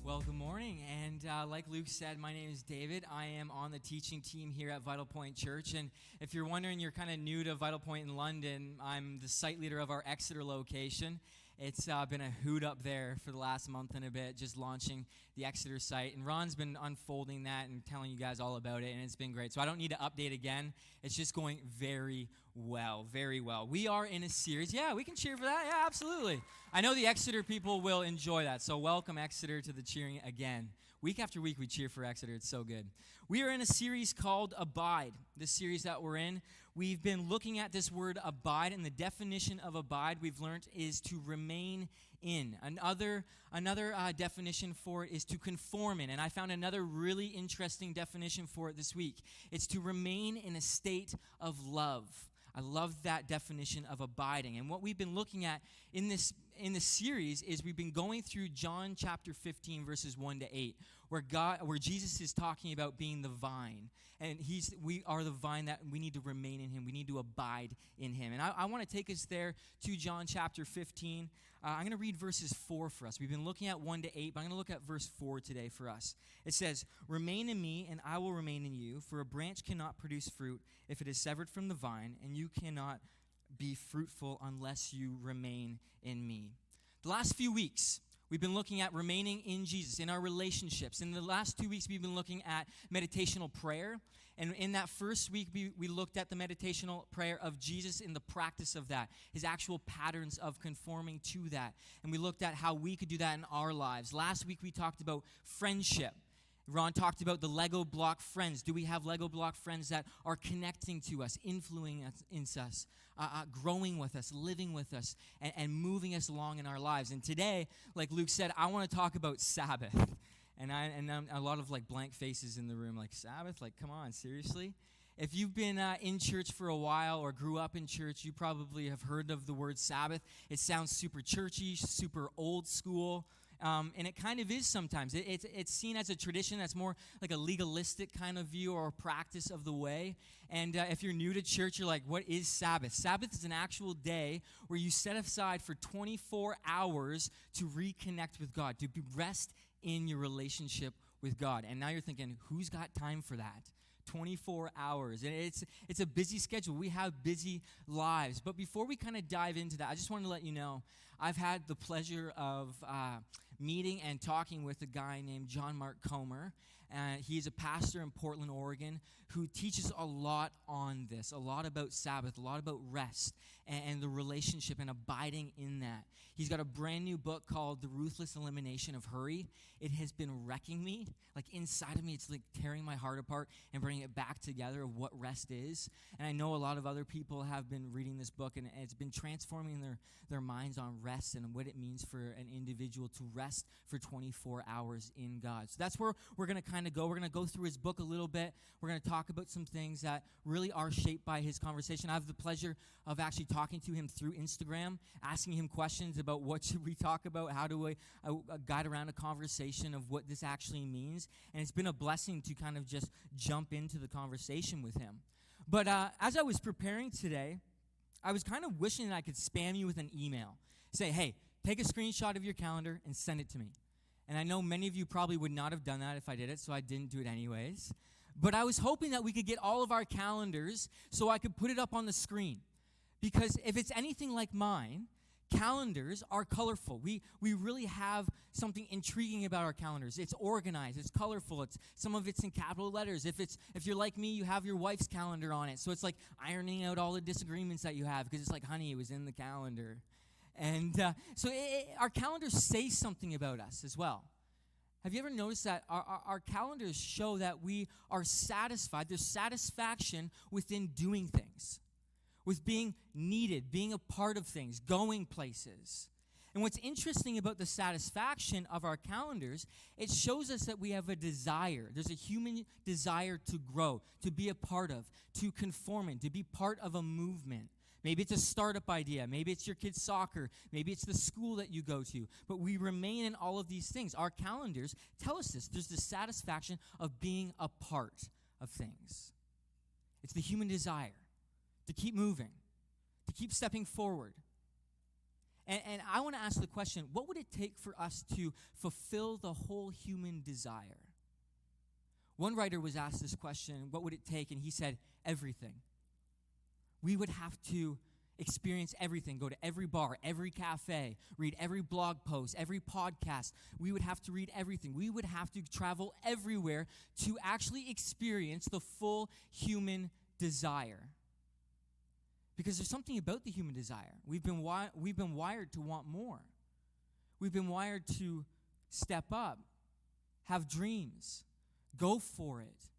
Well, good morning, and like Luke said, my name is David. I am on the teaching team here at Vital Point Church, and if you're wondering, you're kind of new to Vital Point in London, I'm the site leader of our Exeter location. It's been a hoot up there for the last month and a bit, just launching the Exeter site, and Ron's been unfolding that and telling you guys all about it, and it's been great. So I don't need to update again. It's just going very well, very well. We are in a series. Yeah, we can cheer for that. Yeah, absolutely. I know the Exeter people will enjoy that, so welcome Exeter to the cheering again. Week after week, we cheer for Exeter. It's so good. We are in a series called Abide. This series that we're in, we've been looking at this word abide, and the definition of abide we've learned is to remain in. Another definition for it is to conform in, and I found another really interesting definition for it this week. It's to remain in a state of love. I love that definition of abiding. And what we've been looking at in this series is we've been going through John chapter 15 verses 1 to 8, where Jesus is talking about being the vine. And we are the vine that we need to remain in him. We need to abide in him. And I want to take us there to John chapter 15. I'm going to read verses 4 for us. We've been looking at 1 to 8, but I'm going to look at verse 4 today for us. It says, "Remain in me, and I will remain in you, for a branch cannot produce fruit if it is severed from the vine, and you cannot be fruitful unless you remain in me." The last few weeks, we've been looking at remaining in Jesus, in our relationships. In the last 2 weeks, we've been looking at meditational prayer. And in that first week, we looked at the meditational prayer of Jesus in the practice of that, his actual patterns of conforming to that. And we looked at how we could do that in our lives. Last week, we talked about friendship. Ron talked about the Lego block friends. Do we have Lego block friends that are connecting to us, influencing us, growing with us, living with us, and moving us along in our lives? And today, like Luke said, I want to talk about Sabbath. And a lot of like blank faces in the room, like Sabbath? Like, come on, seriously? If you've been in church for a while or grew up in church, you probably have heard of the word Sabbath. It sounds super churchy, super old school. And it kind of is sometimes. It's seen as a tradition that's more like a legalistic kind of view or practice of the way. And if you're new to church, you're like, what is Sabbath? Sabbath is an actual day where you set aside for 24 hours to reconnect with God, to rest in your relationship with God. And now you're thinking, who's got time for that? 24 hours. And it's a busy schedule. We have busy lives. But before we kind of dive into that, I just wanted to let you know, I've had the pleasure of meeting and talking with a guy named John Mark Comer. He's a pastor in Portland, Oregon, who teaches a lot on this, a lot about Sabbath, a lot about rest and the relationship and abiding in that. He's got a brand new book called The Ruthless Elimination of Hurry. It has been wrecking me. Like inside of me, it's like tearing my heart apart and bringing it back together of what rest is. And I know a lot of other people have been reading this book, and it's been transforming their minds on rest and what it means for an individual to rest for 24 hours in God. So that's where we're going to kind of go. We're going to go through his book a little bit. We're going to talk about some things that really are shaped by his conversation. I have the pleasure of actually talking to him through Instagram, asking him questions about what should we talk about, how do we guide around a conversation of what this actually means. And it's been a blessing to kind of just jump into the conversation with him. But as I was preparing today, I was kind of wishing that I could spam you with an email. Say, hey, take a screenshot of your calendar and send it to me. And I know many of you probably would not have done that if I did it, so I didn't do it anyways. But I was hoping that we could get all of our calendars so I could put it up on the screen. Because if it's anything like mine, calendars are colorful. We really have something intriguing about our calendars. It's organized, it's colorful, some of it's in capital letters. If you're like me, you have your wife's calendar on it. So it's like ironing out all the disagreements that you have, because it's like, honey, it was in the calendar. And so our calendars say something about us as well. Have you ever noticed that our calendars show that we are satisfied? There's satisfaction within doing things, with being needed, being a part of things, going places. And what's interesting about the satisfaction of our calendars, it shows us that we have a desire. There's a human desire to grow, to be a part of, to conform in, to be part of a movement. Maybe it's a startup idea. Maybe it's your kid's soccer. Maybe it's the school that you go to. But we remain in all of these things. Our calendars tell us this. There's the satisfaction of being a part of things. It's the human desire to keep moving, to keep stepping forward. And I want to ask the question, what would it take for us to fulfill the whole human desire? One writer was asked this question, what would it take? And he said, everything. We would have to experience everything, go to every bar, every cafe, read every blog post, every podcast. We would have to read everything. We would have to travel everywhere to actually experience the full human desire. Because there's something about the human desire. We've been wired to want more. We've been wired to step up, have dreams, go for it,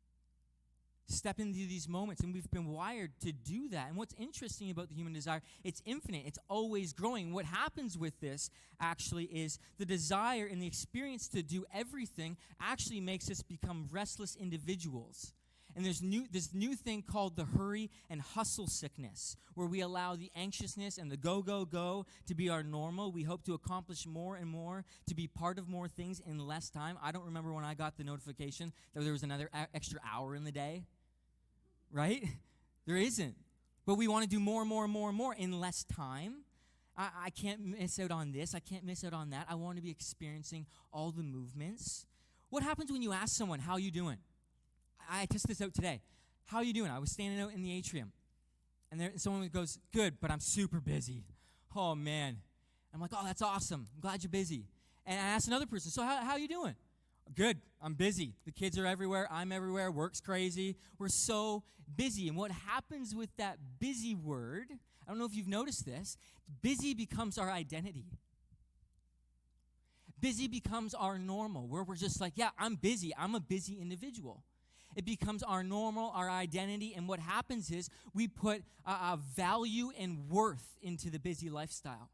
step into these moments, and we've been wired to do that. And what's interesting about the human desire, it's infinite. It's always growing. What happens with this actually is the desire and the experience to do everything actually makes us become restless individuals. And there's this new thing called the hurry and hustle sickness, where we allow the anxiousness and the go, go, go to be our normal. We hope to accomplish more and more, to be part of more things in less time. I don't remember when I got the notification that there was another extra hour in the day, right? There isn't. But we want to do more and more and more and more in less time. I can't miss out on this. I can't miss out on that. I want to be experiencing all the movements. What happens when you ask someone, how you doing? I tested this out today. How are you doing? I was standing out in the atrium, and someone goes, good, but I'm super busy. Oh, man. I'm like, oh, that's awesome. I'm glad you're busy. And I asked another person, so how are you doing? Good. I'm busy. The kids are everywhere. I'm everywhere. Work's crazy. We're so busy. And what happens with that busy word, I don't know if you've noticed this, busy becomes our identity. Busy becomes our normal, where we're just like, yeah, I'm busy. I'm a busy individual. It becomes our normal, our identity, and what happens is we put a value and worth into the busy lifestyle.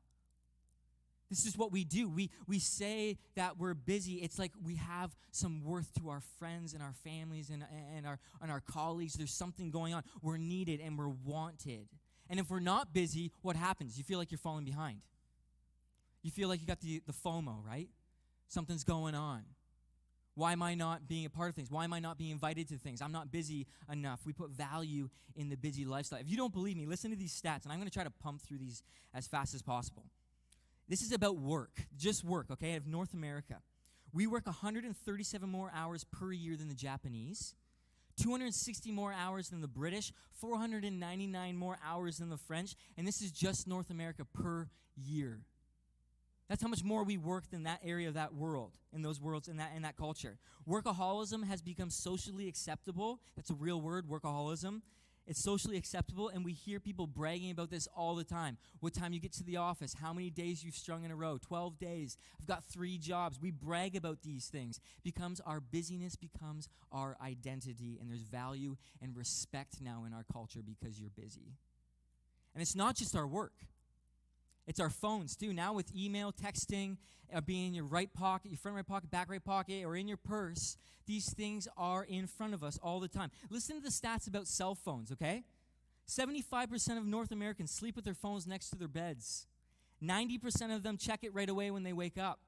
This is what we do. We say that we're busy. It's like we have some worth to our friends and our families and our colleagues. There's something going on. We're needed and we're wanted. And if we're not busy, what happens? You feel like you're falling behind. You feel like you got the FOMO, right? Something's going on. Why am I not being a part of things? Why am I not being invited to things? I'm not busy enough. We put value in the busy lifestyle. If you don't believe me, listen to these stats, and I'm going to try to pump through these as fast as possible. This is about work, just work, okay, of North America. We work 137 more hours per year than the Japanese, 260 more hours than the British, 499 more hours than the French, and this is just North America per year. That's how much more we work than that area of that world, in those worlds, in that culture. Workaholism has become socially acceptable. That's a real word, workaholism. It's socially acceptable, and we hear people bragging about this all the time. What time you get to the office, how many days you've strung in a row, 12 days. I've got 3 jobs. We brag about these things. Our busyness becomes our identity, and there's value and respect now in our culture because you're busy. And it's not just our work. It's our phones, too. Now with email, texting, being in your right pocket, your front right pocket, back right pocket, or in your purse, these things are in front of us all the time. Listen to the stats about cell phones, okay? 75% of North Americans sleep with their phones next to their beds. 90% of them check it right away when they wake up.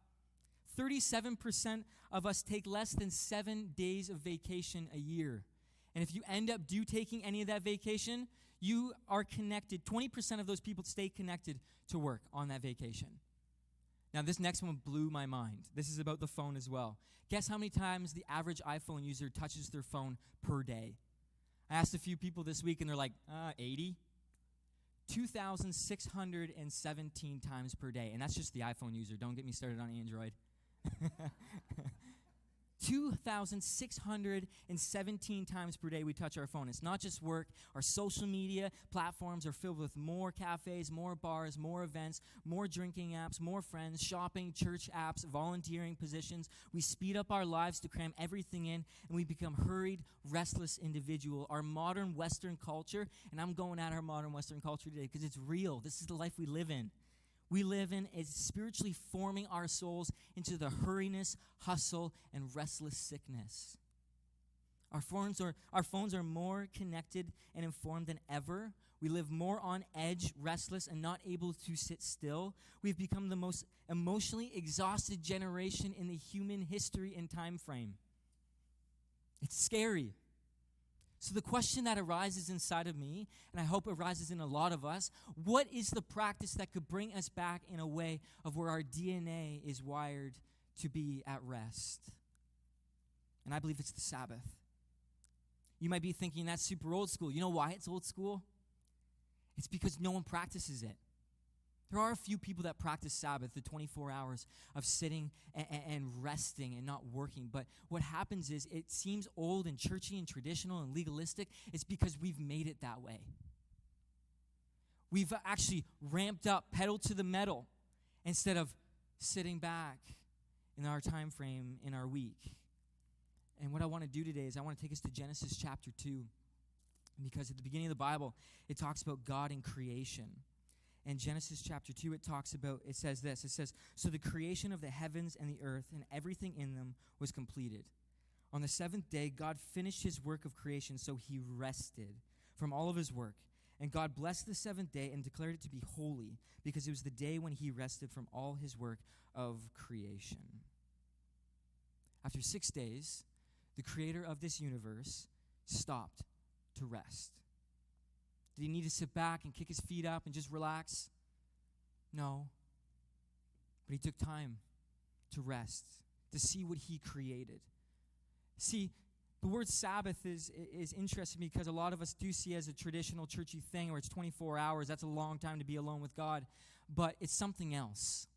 37% of us take less than 7 days of vacation a year. And if you end up taking any of that vacation, you are connected. 20% of those people stay connected to work on that vacation. Now, this next one blew my mind. This is about the phone as well. Guess how many times the average iPhone user touches their phone per day? I asked a few people this week, and they're like, 80? 2,617 times per day. And that's just the iPhone user. Don't get me started on Android. 2,617 times per day we touch our phone. It's not just work. Our social media platforms are filled with more cafes, more bars, more events, more drinking apps, more friends, shopping, church apps, volunteering positions. We speed up our lives to cram everything in, and we become hurried, restless individual. Our modern Western culture, and I'm going at our modern Western culture today because it's real. This is the life we live in. We live in is spiritually forming our souls into the hurriness, hustle, and restless sickness. Our phones are more connected and informed than ever. We live more on edge, restless, and not able to sit still. We've become the most emotionally exhausted generation in the human history and time frame. It's scary. So the question that arises inside of me, and I hope arises in a lot of us, what is the practice that could bring us back in a way of where our DNA is wired to be at rest? And I believe it's the Sabbath. You might be thinking that's super old school. You know why it's old school? It's because no one practices it. There are a few people that practice Sabbath, the 24 hours of sitting and resting and not working. But what happens is it seems old and churchy and traditional and legalistic. It's because we've made it that way. We've actually ramped up, pedal to the metal, instead of sitting back in our time frame in our week. And what I want to do today is I want to take us to Genesis chapter 2. Because at the beginning of the Bible, it talks about God and creation. In Genesis chapter 2, it says this. It says, "So the creation of the heavens and the earth and everything in them was completed. On the seventh day, God finished his work of creation, so he rested from all of his work. And God blessed the seventh day and declared it to be holy, because it was the day when he rested from all his work of creation." After 6 days, the creator of this universe stopped to rest. Did he need to sit back and kick his feet up and just relax? No. But he took time to rest, to see what he created. See, the word Sabbath is interesting because a lot of us do see it as a traditional churchy thing where it's 24 hours. That's a long time to be alone with God. But it's something else.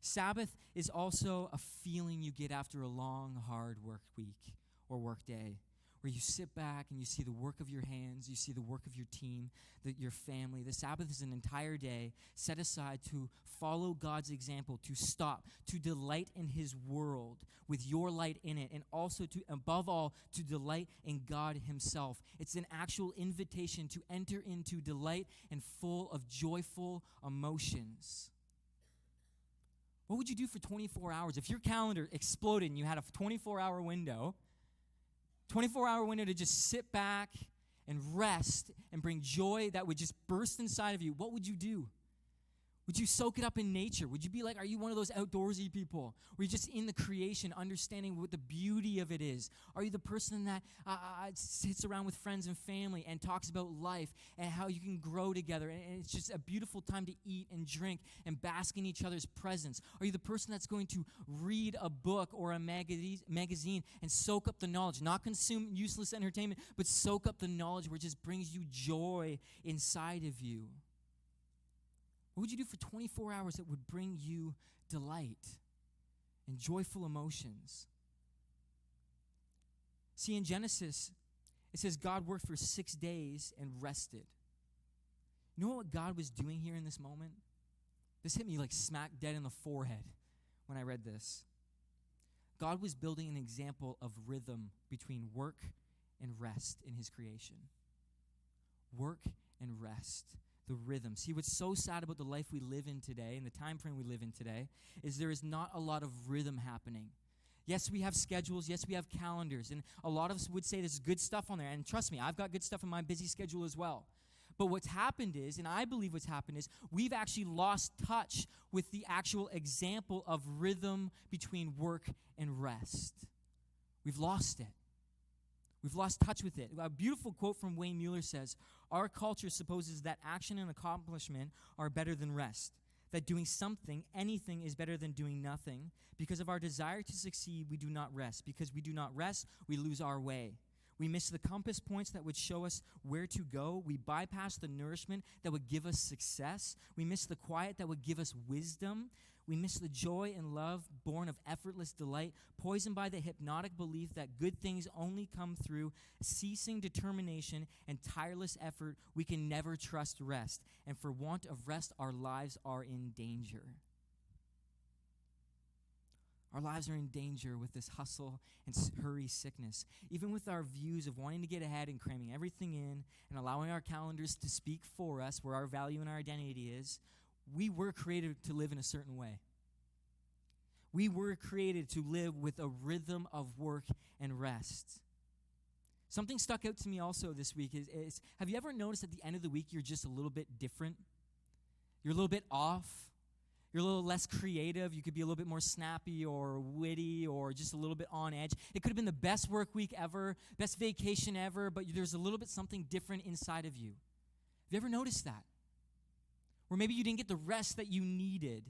Sabbath is also a feeling you get after a long, hard work week or work day, where you sit back and you see the work of your hands, you see the work of your team, your family. The Sabbath is an entire day set aside to follow God's example, to stop, to delight in his world with your light in it, and also to, above all, to delight in God himself. It's an actual invitation to enter into delight and full of joyful emotions. What would you do for 24 hours? If your calendar exploded and you had a 24-hour window, 24-hour window to just sit back and rest and bring joy that would just burst inside of you, what would you do? Would you soak it up in nature? Would you be like, are you one of those outdoorsy people? Or are you just in the creation, understanding what the beauty of it is? Are you the person that sits around with friends and family and talks about life and how you can grow together? And it's just a beautiful time to eat and drink and bask in each other's presence. Are you the person that's going to read a book or a magazine and soak up the knowledge? Not consume useless entertainment, but soak up the knowledge where it just brings you joy inside of you. What would you do for 24 hours that would bring you delight and joyful emotions? See, in Genesis, it says God worked for 6 days and rested. You know what God was doing here in this moment? This hit me like smack dead in the forehead when I read this. God was building an example of rhythm between work and rest in his creation. Work and rest. The rhythm. See, what's so sad about the life we live in today and the time frame we live in today is there is not a lot of rhythm happening. Yes, we have schedules. Yes, we have calendars. And a lot of us would say there's good stuff on there. And trust me, I've got good stuff in my busy schedule as well. But what's happened is, and I believe what's happened is, we've actually lost touch with the actual example of rhythm between work and rest. We've lost it. We've lost touch with it. A beautiful quote from Wayne Mueller says, "Our culture supposes that action and accomplishment are better than rest, that doing something, anything, is better than doing nothing. Because of our desire to succeed, we do not rest. Because we do not rest, we lose our way. We miss the compass points that would show us where to go. We bypass the nourishment that would give us success. We miss the quiet that would give us wisdom. We miss the joy and love born of effortless delight, poisoned by the hypnotic belief that good things only come through ceasing determination and tireless effort. We can never trust rest, and for want of rest, our lives are in danger." Our lives are in danger with this hustle and hurry sickness. Even with our views of wanting to get ahead and cramming everything in and allowing our calendars to speak for us where our value and our identity is, we were created to live in a certain way. We were created to live with a rhythm of work and rest. Something stuck out to me also this week is have you ever noticed at the end of the week you're just a little bit different? You're a little bit off. You're a little less creative. You could be a little bit more snappy or witty or just a little bit on edge. It could have been the best work week ever, best vacation ever, but there's a little bit something different inside of you. Have you ever noticed that? Or maybe you didn't get the rest that you needed.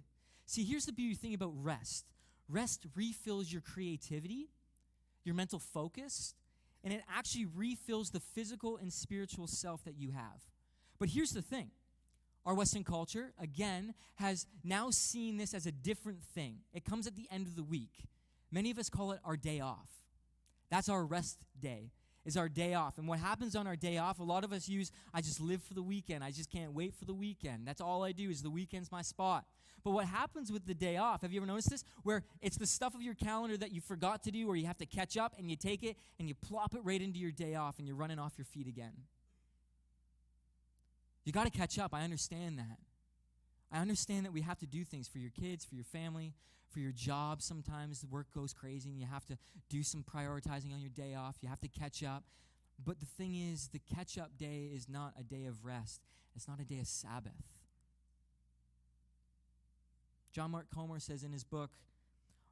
See, here's the beauty thing about rest. Rest refills your creativity, your mental focus, and it actually refills the physical and spiritual self that you have. But here's the thing. Our Western culture, again, has now seen this as a different thing. It comes at the end of the week. Many of us call it our day off. That's our rest day, is our day off. And what happens on our day off, a lot of us use, I just live for the weekend. I just can't wait for the weekend. That's all I do is the weekend's my spot. But what happens with the day off, have you ever noticed this? Where it's the stuff of your calendar that you forgot to do or you have to catch up and you take it and you plop it right into your day off and you're running off your feet again. You got to catch up. I understand that. I understand that we have to do things for your kids, for your family, for your job. Sometimes the work goes crazy and you have to do some prioritizing on your day off. You have to catch up. But the thing is, the catch-up day is not a day of rest. It's not a day of Sabbath. John Mark Comer says in his book,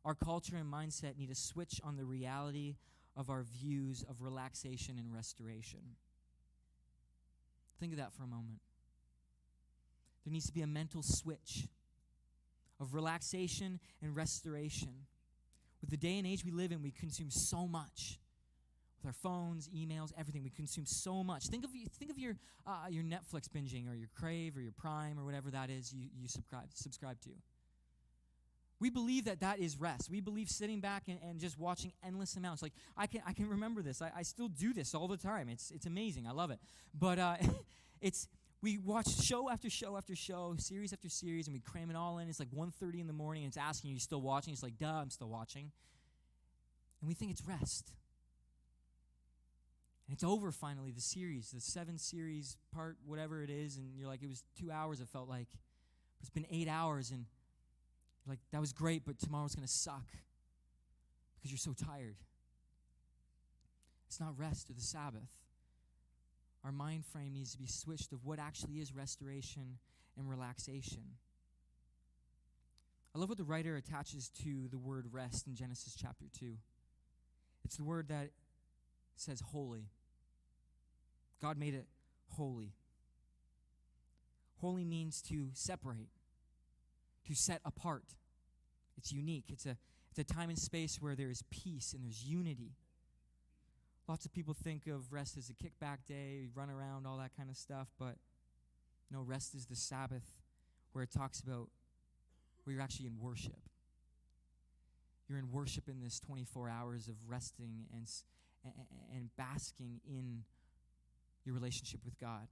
our culture and mindset need a switch on the reality of our views of relaxation and restoration. Think of that for a moment. There needs to be a mental switch of relaxation and restoration. With the day and age we live in, we consume so much. With our phones, emails, everything, we consume so much. Think of your Netflix binging or your Crave or your Prime or whatever that is you subscribe to. We believe that is rest. We believe sitting back and just watching endless amounts. Like, I can remember this. I still do this all the time. It's amazing. I love it. But we watch show after show after show, series after series, and we cram it all in. It's like 1:30 in the morning, and it's asking, are you still watching? It's like, duh, I'm still watching. And we think it's rest. And it's over finally, the series, the 7-series part, whatever it is, and you're like, it was 2 hours, it felt like. But it's been 8 hours, and like, that was great, but tomorrow's going to suck because you're so tired. It's not rest or the Sabbath. Our mind frame needs to be switched of what actually is restoration and relaxation. I love what the writer attaches to the word rest in Genesis chapter 2. It's the word that says holy. God made it holy. Holy means to separate, to set apart. It's unique. It's a time and space where there is peace and there's unity. Lots of people think of rest as a kickback day, run around, all that kind of stuff, but no, rest is the Sabbath, where it talks about where you're actually in worship. You're in worship in this 24 hours of resting and basking in your relationship with God.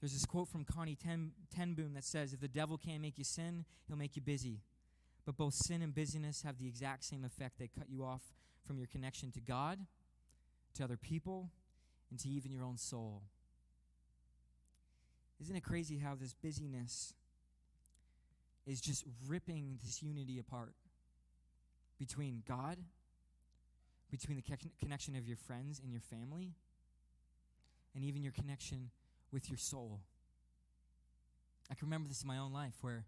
There's this quote from Connie Ten Boom that says, if the devil can't make you sin, he'll make you busy. But both sin and busyness have the exact same effect. They cut you off from your connection to God, to other people, and to even your own soul. Isn't it crazy how this busyness is just ripping this unity apart between God, between the connection of your friends and your family, and even your connection with your soul? I can remember this in my own life where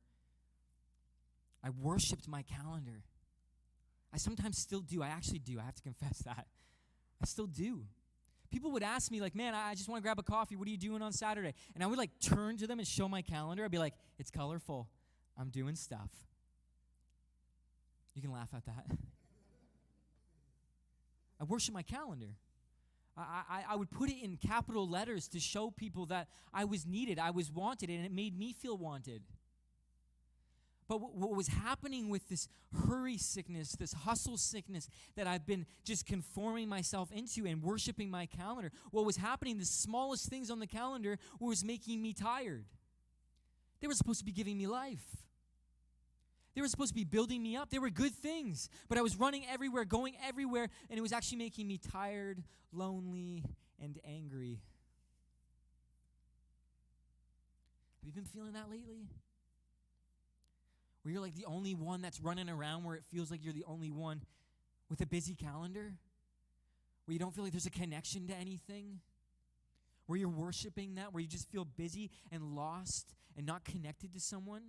I worshipped my calendar. I sometimes still do. I actually do. I have to confess that. I still do. People would ask me, like, man, I just want to grab a coffee. What are you doing on Saturday? And I would, like, turn to them and show my calendar. I'd be like, it's colorful. I'm doing stuff. You can laugh at that. I worship my calendar. I would put it in capital letters to show people that I was needed, I was wanted, and it made me feel wanted. But what was happening with this hurry sickness, this hustle sickness that I've been just conforming myself into and worshiping my calendar, what was happening, the smallest things on the calendar was making me tired. They were supposed to be giving me life. They were supposed to be building me up. They were good things. But I was running everywhere, going everywhere, and it was actually making me tired, lonely, and angry. Have you been feeling that lately? Where you're like the only one that's running around, where it feels like you're the only one with a busy calendar? Where you don't feel like there's a connection to anything? Where you're worshiping that, where you just feel busy and lost and not connected to someone?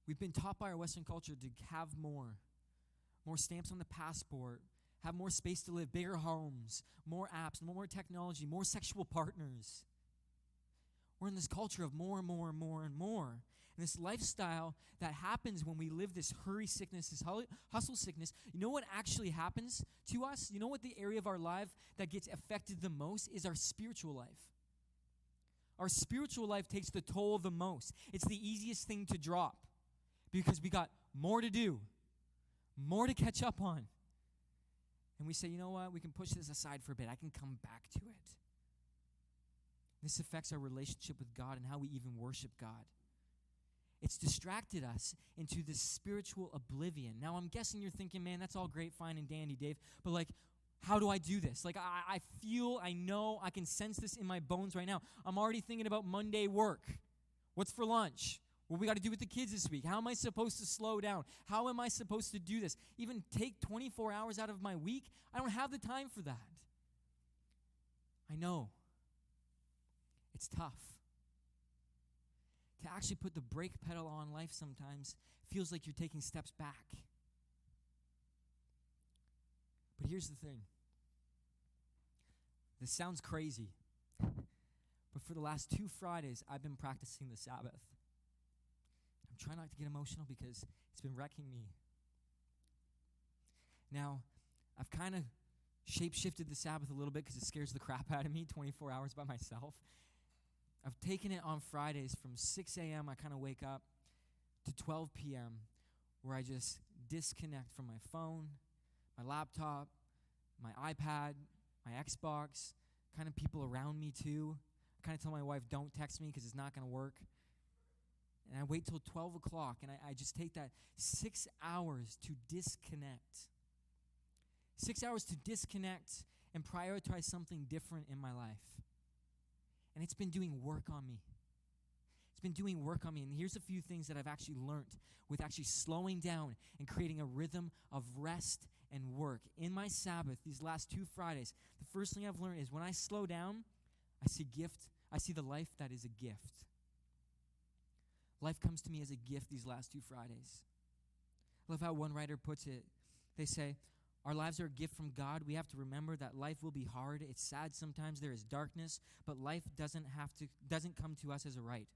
We've been taught by our Western culture to have more stamps on the passport, have more space to live, bigger homes, more apps, more technology, more sexual partners. We're in this culture of more and more and more and more. And this lifestyle that happens when we live this hurry sickness, this hustle sickness, you know what actually happens to us? You know what the area of our life that gets affected the most is our spiritual life. Our spiritual life takes the toll the most. It's the easiest thing to drop because we got more to do, more to catch up on. And we say, you know what, we can push this aside for a bit. I can come back to it. This affects our relationship with God and how we even worship God. It's distracted us into this spiritual oblivion. Now, I'm guessing you're thinking, man, that's all great, fine, and dandy, Dave, but like, how do I do this? Like, I feel, I know, I can sense this in my bones right now. I'm already thinking about Monday work. What's for lunch? What we got to do with the kids this week? How am I supposed to slow down? How am I supposed to do this? Even take 24 hours out of my week? I don't have the time for that. I know. It's tough. To actually put the brake pedal on life sometimes feels like you're taking steps back. But here's the thing. This sounds crazy, but for the last 2 Fridays, I've been practicing the Sabbath. I'm trying not to get emotional because it's been wrecking me. Now, I've kind of shape-shifted the Sabbath a little bit because it scares the crap out of me, 24 hours by myself. I've taken it on Fridays from 6 a.m., I kind of wake up, to 12 p.m., where I just disconnect from my phone, my laptop, my iPad, my Xbox, kind of people around me too. I kind of tell my wife, don't text me because it's not going to work. And I wait till 12 o'clock, and I just take that 6 hours to disconnect. 6 hours to disconnect and prioritize something different in my life. And it's been doing work on me. It's been doing work on me. And here's a few things that I've actually learned with actually slowing down and creating a rhythm of rest and work. In my Sabbath, these last 2 Fridays, the first thing I've learned is when I slow down, I see the life that is a gift. Life comes to me as a gift these last 2 Fridays. I love how one writer puts it. They say, our lives are a gift from God. We have to remember that life will be hard. It's sad sometimes. There is darkness, but life doesn't come to us as a right,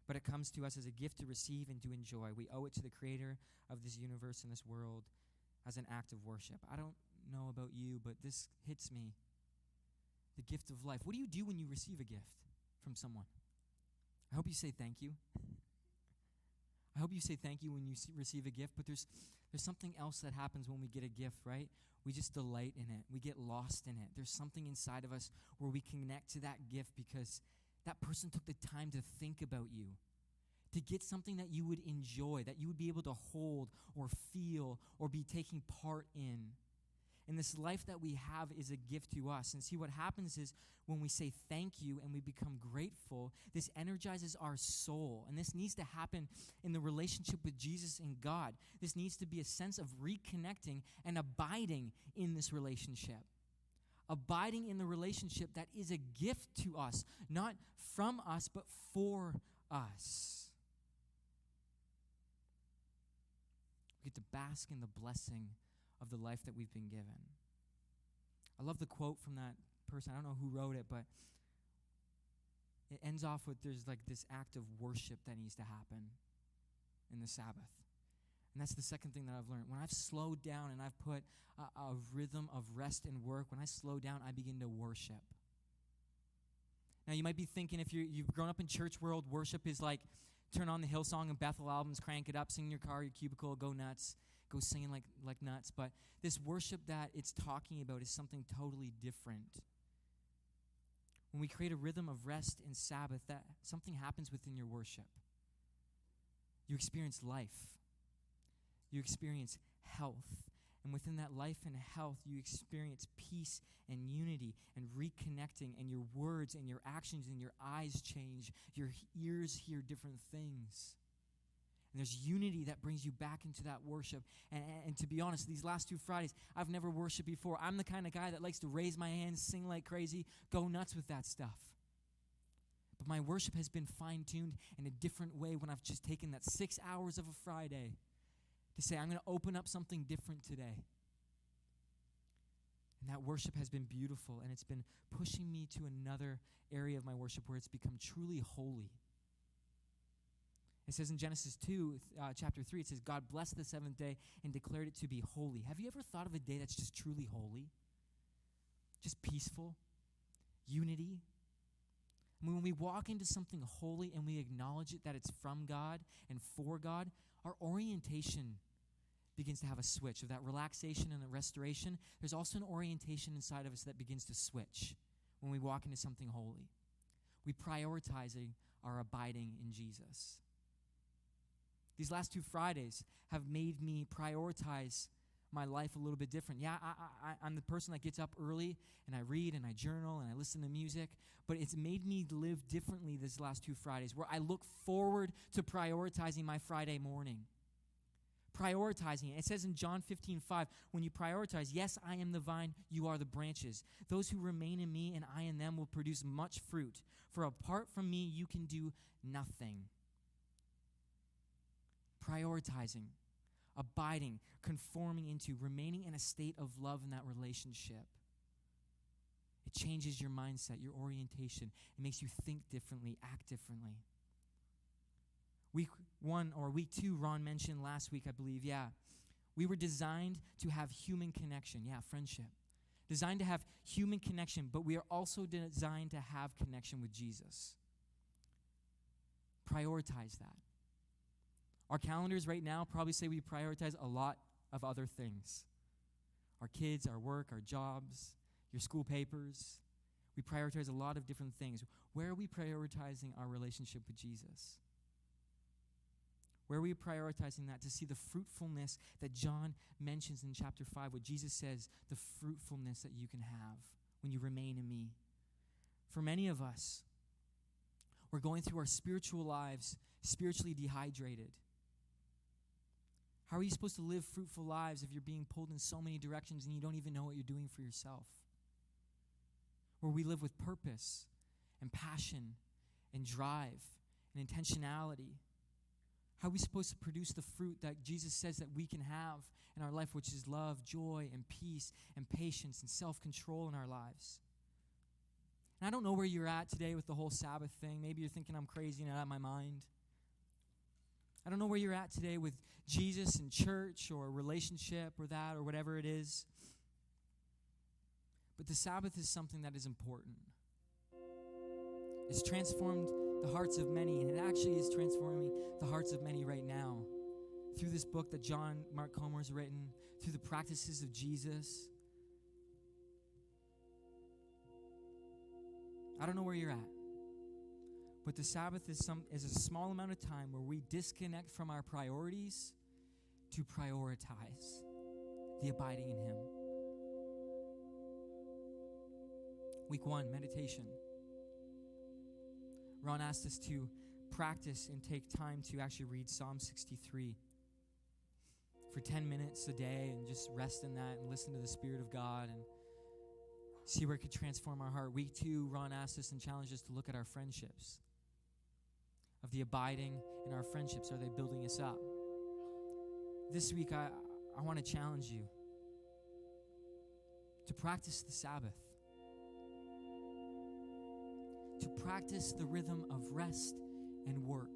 but it comes to us as a gift to receive and to enjoy. We owe it to the creator of this universe and this world as an act of worship. I don't know about you, but this hits me. The gift of life. What do you do when you receive a gift from someone? I hope you say thank you. I hope you say thank you when you receive a gift, but there's something else that happens when we get a gift, right? We just delight in it. We get lost in it. There's something inside of us where we connect to that gift because that person took the time to think about you, to get something that you would enjoy, that you would be able to hold or feel or be taking part in. And this life that we have is a gift to us. And see, what happens is when we say thank you and we become grateful, this energizes our soul. And this needs to happen in the relationship with Jesus and God. This needs to be a sense of reconnecting and abiding in this relationship. Abiding in the relationship that is a gift to us, not from us, but for us. We get to bask in the blessing of the life that we've been given. I love the quote from that person. I don't know who wrote it, but it ends off with there's like this act of worship that needs to happen in the Sabbath. And that's the second thing that I've learned. When I've slowed down and I've put a rhythm of rest and work, when I slow down, I begin to worship. Now, you might be thinking, if you've grown up in church world, worship is like turn on the Hillsong and Bethel albums, crank it up, sing in your car, your cubicle, go nuts. Go singing like nuts. But this worship that it's talking about is something totally different. When we create a rhythm of rest and Sabbath, that something happens within your worship. You experience life. You experience health. And within that life and health, you experience peace and unity and reconnecting, and your words and your actions and your eyes change. Your ears hear different things. And there's unity that brings you back into that worship. And to be honest, these last 2 Fridays, I've never worshiped before. I'm the kind of guy that likes to raise my hands, sing like crazy, go nuts with that stuff. But my worship has been fine-tuned in a different way when I've just taken that 6 hours of a Friday to say, I'm going to open up something different today. And that worship has been beautiful, and it's been pushing me to another area of my worship where it's become truly holy. It says in Genesis 2, chapter 3, it says, God blessed the seventh day and declared it to be holy. Have you ever thought of a day that's just truly holy? Just peaceful? Unity? When we walk into something holy and we acknowledge it, that it's from God and for God, our orientation begins to have a switch. Of that relaxation and the restoration, there's also an orientation inside of us that begins to switch when we walk into something holy. We prioritize our abiding in Jesus. These last 2 Fridays have made me prioritize my life a little bit different. Yeah, I'm the person that gets up early, and I read, and I journal, and I listen to music, but it's made me live differently these last 2 Fridays, where I look forward to prioritizing my Friday morning. Prioritizing it. It says in John 15:5, when you prioritize, yes, I am the vine, you are the branches. Those who remain in me and I in them will produce much fruit. For apart from me, you can do nothing. Prioritizing, abiding, conforming into, remaining in a state of love in that relationship. It changes your mindset, your orientation. It makes you think differently, act differently. Week 2, Ron mentioned last week, I believe, we were designed to have human connection, friendship. Designed to have human connection, but we are also designed to have connection with Jesus. Prioritize that. Our calendars right now probably say we prioritize a lot of other things. Our kids, our work, our jobs, your school papers. We prioritize a lot of different things. Where are we prioritizing our relationship with Jesus? Where are we prioritizing that to see the fruitfulness that John mentions in chapter 5, what Jesus says, the fruitfulness that you can have when you remain in me? For many of us, we're going through our spiritual lives spiritually dehydrated. How are you supposed to live fruitful lives if you're being pulled in so many directions and you don't even know what you're doing for yourself? Where we live with purpose and passion and drive and intentionality. How are we supposed to produce the fruit that Jesus says that we can have in our life, which is love, joy, and peace, and patience, and self-control in our lives? And I don't know where you're at today with the whole Sabbath thing. Maybe you're thinking I'm crazy and out of my mind. I don't know where you're at today with Jesus and church or relationship or that or whatever it is. But the Sabbath is something that is important. It's transformed the hearts of many, and it actually is transforming the hearts of many right now. Through this book that John Mark Comer has written, through the practices of Jesus. I don't know where you're at. But the Sabbath is a small amount of time where we disconnect from our priorities to prioritize the abiding in Him. Week 1, meditation. Ron asked us to practice and take time to actually read Psalm 63 for 10 minutes a day and just rest in that and listen to the Spirit of God and see where it could transform our heart. Week 2, Ron asked us and challenged us to look at our friendships. Of the abiding in our friendships, are they building us up? This week, I want to challenge you to practice the Sabbath. To practice the rhythm of rest and work.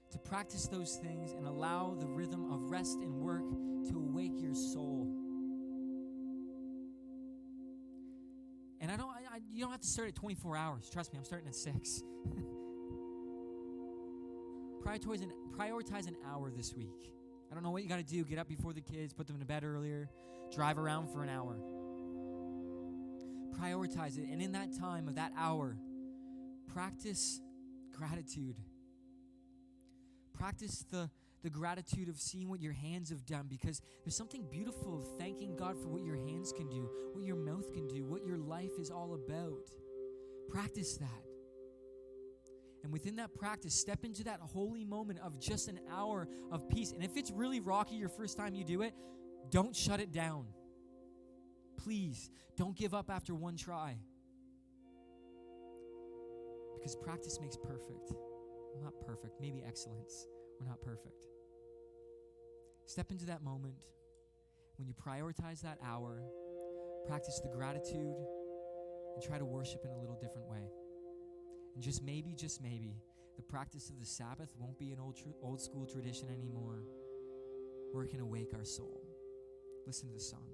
To practice those things and allow the rhythm of rest and work to awake your soul. And you don't have to start at 24 hours. Trust me, I'm starting at 6. Prioritize an hour this week. I don't know what you got to do. Get up before the kids, put them to bed earlier, drive around for an hour. Prioritize it. And in that time of that hour, practice gratitude. Practice the gratitude of seeing what your hands have done, because there's something beautiful of thanking God for what your hands can do, what your mouth can do, what your life is all about. Practice that. And within that practice, step into that holy moment of just an hour of peace. And if it's really rocky your first time you do it, don't shut it down. please don't give up after one try. Because practice makes perfect. Well, not perfect, maybe excellence. We're not perfect. Step into that moment when you prioritize that hour, practice the gratitude, and try to worship in a little different way. And just maybe, the practice of the Sabbath won't be an old school tradition anymore, where it can awake our soul. Listen to the song.